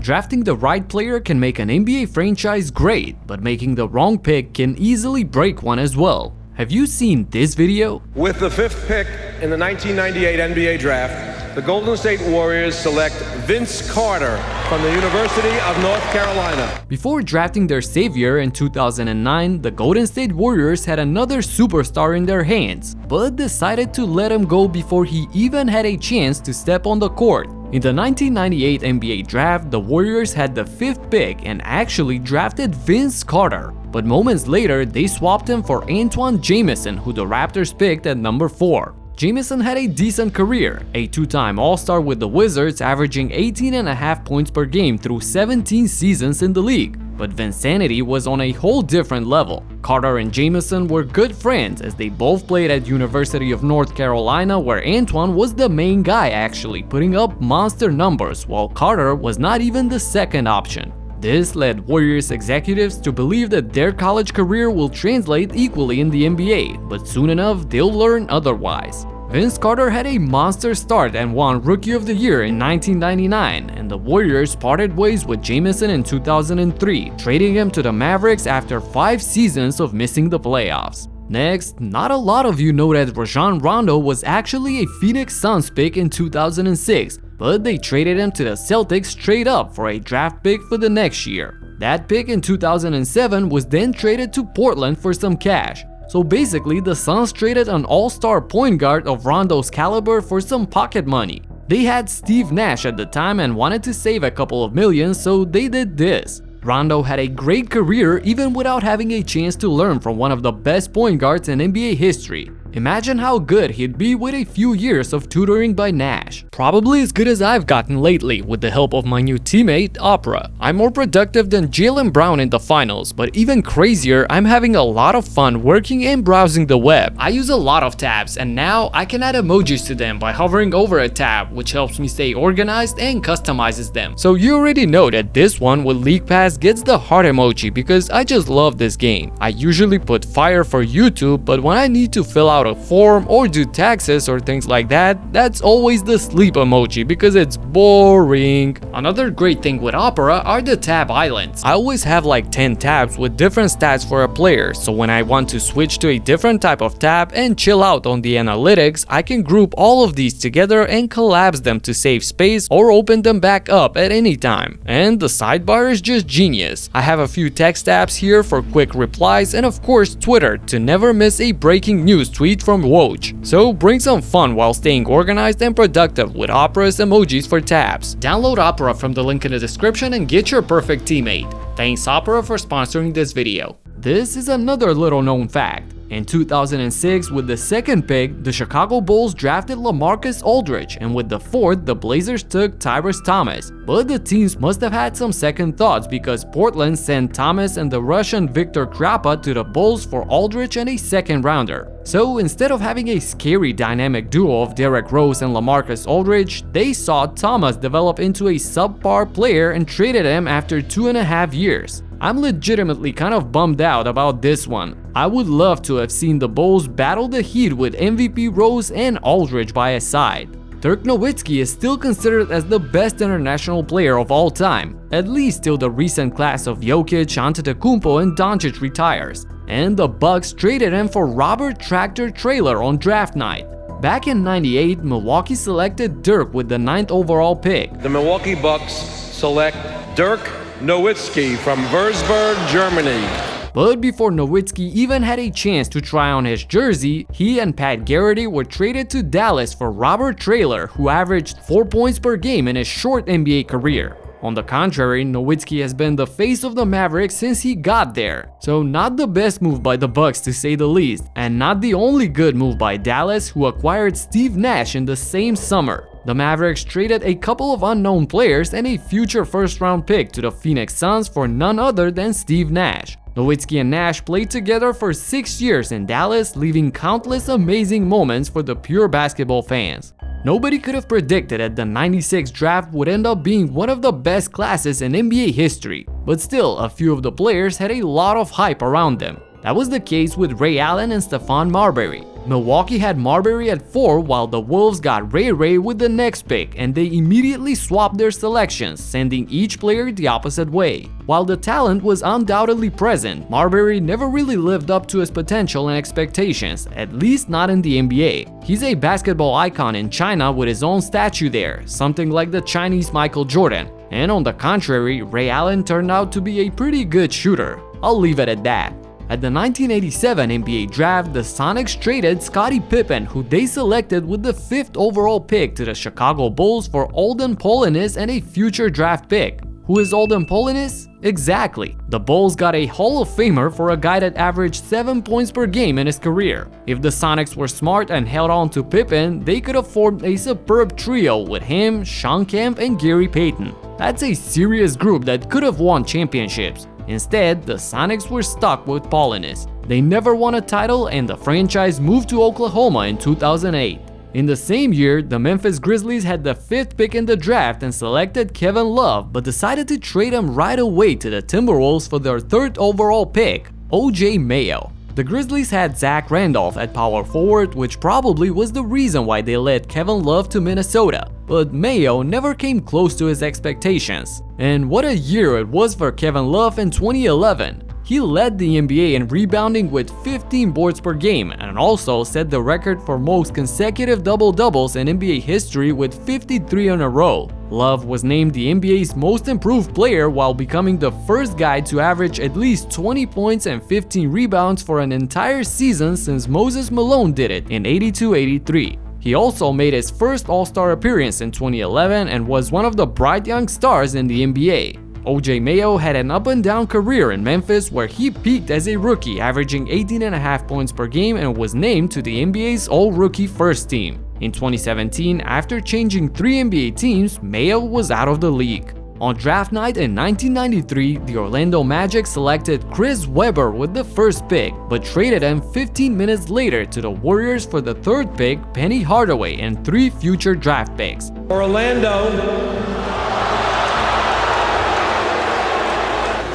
drafting the right player can make an NBA franchise great, but making the wrong pick can easily break one as well. Have you seen this video? With the 5th pick in the 1998 NBA Draft, the Golden State Warriors select Vince Carter from the University of North Carolina. Before drafting their savior in 2009, the Golden State Warriors had another superstar in their hands, but decided to let him go before he even had a chance to step on the court. In the 1998 NBA Draft, the Warriors had the 5th pick and actually drafted Vince Carter. But moments later, they swapped him for Antawn Jamison, who the Raptors picked at number 4. Jamison had a decent career, a 2-time All-Star with the Wizards, averaging 18.5 points per game through 17 seasons in the league. But Vinsanity was on a whole different level. Carter and Jamison were good friends as they both played at University of North Carolina, where Antawn was the main guy, actually putting up monster numbers, while Carter was not even the second option. This led Warriors executives to believe that their college career will translate equally in the NBA, but soon enough they'll learn otherwise. Vince Carter had a monster start and won Rookie of the Year in 1999, and the Warriors parted ways with Jamison in 2003, trading him to the Mavericks after 5 seasons of missing the playoffs. Next, not a lot of you know that Rajon Rondo was actually a Phoenix Suns pick in 2006, but they traded him to the Celtics straight up for a draft pick for the next year. That pick in 2007 was then traded to Portland for some cash. So basically, the Suns traded an all-star point guard of Rondo's caliber for some pocket money. They had Steve Nash at the time and wanted to save a couple of millions, so they did this. Rondo had a great career even without having a chance to learn from one of the best point guards in NBA history. Imagine how good he'd be with a few years of tutoring by Nash. Probably as good as I've gotten lately with the help of my new teammate, Opera. I'm more productive than Jaylen Brown in the finals, but even crazier, I'm having a lot of fun working and browsing the web. I use a lot of tabs, and now I can add emojis to them by hovering over a tab, which helps me stay organized and customizes them. So you already know that this one with League Pass gets the heart emoji because I just love this game. I usually put fire for YouTube, but when I need to fill out a form or do taxes or things like that, that's always the sleep emoji because it's boring. Another great thing with Opera are the tab islands. I always have like 10 tabs with different stats for a player, so when I want to switch to a different type of tab and chill out on the analytics, I can group all of these together and collapse them to save space or open them back up at any time. And the sidebar is just genius. I have a few text tabs here for quick replies, and of course Twitter to never miss a breaking news tweet from Woj. So bring some fun while staying organized and productive with Opera's emojis for tabs. Download Opera from the link in the description and get your perfect teammate. Thanks Opera for sponsoring this video. This is another little known fact. In 2006, with the 2nd pick, the Chicago Bulls drafted LaMarcus Aldridge, and with the 4th, the Blazers took Tyrese Thomas. But the teams must have had some second thoughts because Portland sent Thomas and the Russian Viktor Krapa to the Bulls for Aldridge and a 2nd rounder. So instead of having a scary dynamic duo of Derrick Rose and LaMarcus Aldridge, they saw Thomas develop into a subpar player and traded him after 2.5 years. I'm legitimately kind of bummed out about this one. I would love to have seen the Bulls battle the Heat with MVP Rose and Aldridge by his side. Dirk Nowitzki is still considered as the best international player of all time, at least till the recent class of Jokic, Antetokounmpo, and Doncic retires. And the Bucks traded him for Robert Tractor Traylor on draft night. Back in '98, Milwaukee selected Dirk with the 9th overall pick. The Milwaukee Bucks select Dirk Nowitzki from Würzburg, Germany. But before Nowitzki even had a chance to try on his jersey, he and Pat Garrity were traded to Dallas for Robert Traylor, who averaged 4 points per game in his short NBA career. On the contrary, Nowitzki has been the face of the Mavericks since he got there. So not the best move by the Bucks to say the least, and not the only good move by Dallas, who acquired Steve Nash in the same summer. The Mavericks traded a couple of unknown players and a future first-round pick to the Phoenix Suns for none other than Steve Nash. Nowitzki and Nash played together for 6 years in Dallas, leaving countless amazing moments for the pure basketball fans. Nobody could have predicted that the '96 draft would end up being one of the best classes in NBA history, but still, a few of the players had a lot of hype around them. That was the case with Ray Allen and Stephon Marbury. Milwaukee had Marbury at 4, while the Wolves got Ray Ray with the next pick, and they immediately swapped their selections, sending each player the opposite way. While the talent was undoubtedly present, Marbury never really lived up to his potential and expectations, at least not in the NBA. He's a basketball icon in China with his own statue there, something like the Chinese Michael Jordan. And on the contrary, Ray Allen turned out to be a pretty good shooter. I'll leave it at that. At the 1987 NBA draft, the Sonics traded Scottie Pippen, who they selected with the 5th overall pick, to the Chicago Bulls for Alden Polinis and a future draft pick. Who is Alden Polinis? Exactly. The Bulls got a Hall of Famer for a guy that averaged 7 points per game in his career. If the Sonics were smart and held on to Pippen, they could have formed a superb trio with him, Shawn Kemp, and Gary Payton. That's a serious group that could have won championships. Instead, the Sonics were stuck with Polinis. They never won a title, and the franchise moved to Oklahoma in 2008. In the same year, the Memphis Grizzlies had the 5th pick in the draft and selected Kevin Love, but decided to trade him right away to the Timberwolves for their 3rd overall pick, O.J. Mayo. The Grizzlies had Zach Randolph at power forward, which probably was the reason why they led Kevin Love to Minnesota. But Mayo never came close to his expectations. And what a year it was for Kevin Love in 2011. He led the NBA in rebounding with 15 boards per game and also set the record for most consecutive double-doubles in NBA history with 53 in a row. Love was named the NBA's most improved player while becoming the first guy to average at least 20 points and 15 rebounds for an entire season since Moses Malone did it in 82-83. He also made his first All-Star appearance in 2011 and was one of the bright young stars in the NBA. O.J. Mayo had an up-and-down career in Memphis where he peaked as a rookie, averaging 18.5 points per game, and was named to the NBA's All-Rookie First Team. In 2017, after changing 3 NBA teams, Mayo was out of the league. On draft night in 1993, the Orlando Magic selected Chris Webber with the 1st pick, but traded him 15 minutes later to the Warriors for the 3rd pick, Penny Hardaway, and 3 future draft picks. Orlando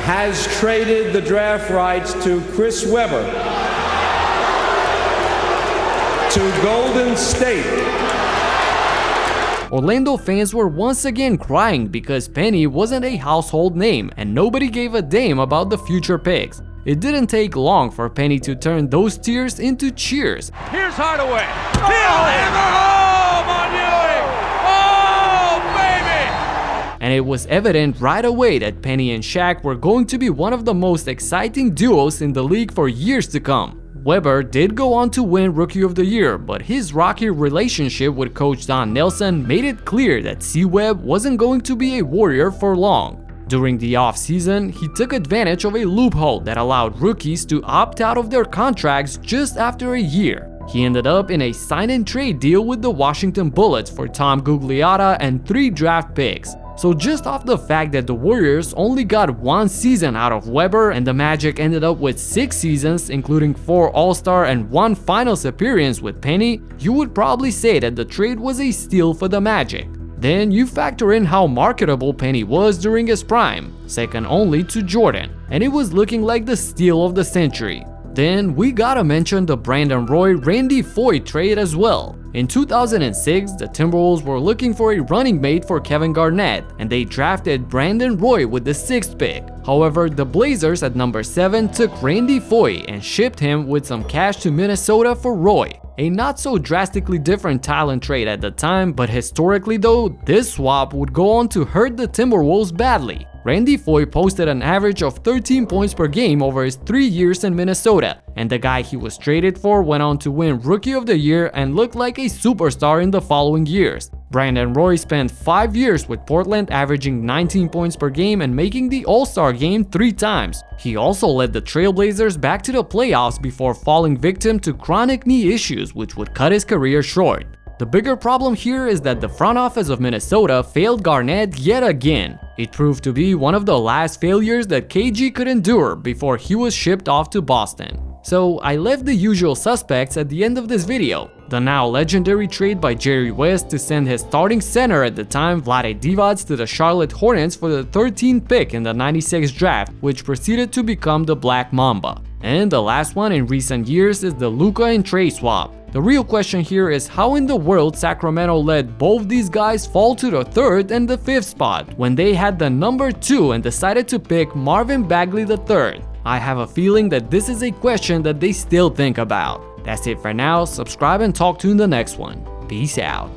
has traded the draft rights to Chris Webber to Golden State. Orlando fans were once again crying because Penny wasn't a household name and nobody gave a damn about the future picks. It didn't take long for Penny to turn those tears into cheers. Here's Hardaway. He'll hammer home on Ewing. Oh, baby! And it was evident right away that Penny and Shaq were going to be one of the most exciting duos in the league for years to come. Webber did go on to win Rookie of the Year, but his rocky relationship with Coach Don Nelson made it clear that C-Webb wasn't going to be a Warrior for long. During the offseason, he took advantage of a loophole that allowed rookies to opt out of their contracts just after a year. He ended up in a sign-and-trade deal with the Washington Bullets for Tom Gugliotta and 3 draft picks. So just off the fact that the Warriors only got 1 season out of Webber and the Magic ended up with 6 seasons, including 4 All-Star and 1 Finals appearance with Penny, you would probably say that the trade was a steal for the Magic. Then you factor in how marketable Penny was during his prime, second only to Jordan, and it was looking like the steal of the century. Then we gotta mention the Brandon Roy-Randy Foye trade as well. In 2006, the Timberwolves were looking for a running mate for Kevin Garnett, and they drafted Brandon Roy with the 6th pick. However, the Blazers at number 7 took Randy Foye and shipped him with some cash to Minnesota for Roy. A not so drastically different talent trade at the time, but historically though, this swap would go on to hurt the Timberwolves badly. Randy Foye posted an average of 13 points per game over his 3 years in Minnesota, and the guy he was traded for went on to win Rookie of the Year and looked like a superstar in the following years. Brandon Roy spent 5 years with Portland, averaging 19 points per game and making the All-Star game 3 times. He also led the Trailblazers back to the playoffs before falling victim to chronic knee issues, which would cut his career short. The bigger problem here is that the front office of Minnesota failed Garnett yet again. It proved to be one of the last failures that KG could endure before he was shipped off to Boston. So I left the usual suspects at the end of this video. The now legendary trade by Jerry West to send his starting center at the time, Vlade Divac, to the Charlotte Hornets for the 13th pick in the '96 draft, which proceeded to become the Black Mamba. And the last one in recent years is the Luka and Trey swap. The real question here is how in the world Sacramento let both these guys fall to the 3rd and the 5th spot when they had the number 2 and decided to pick Marvin Bagley III. I have a feeling that this is a question that they still think about. That's it for now. Subscribe and talk to you in the next one. Peace out.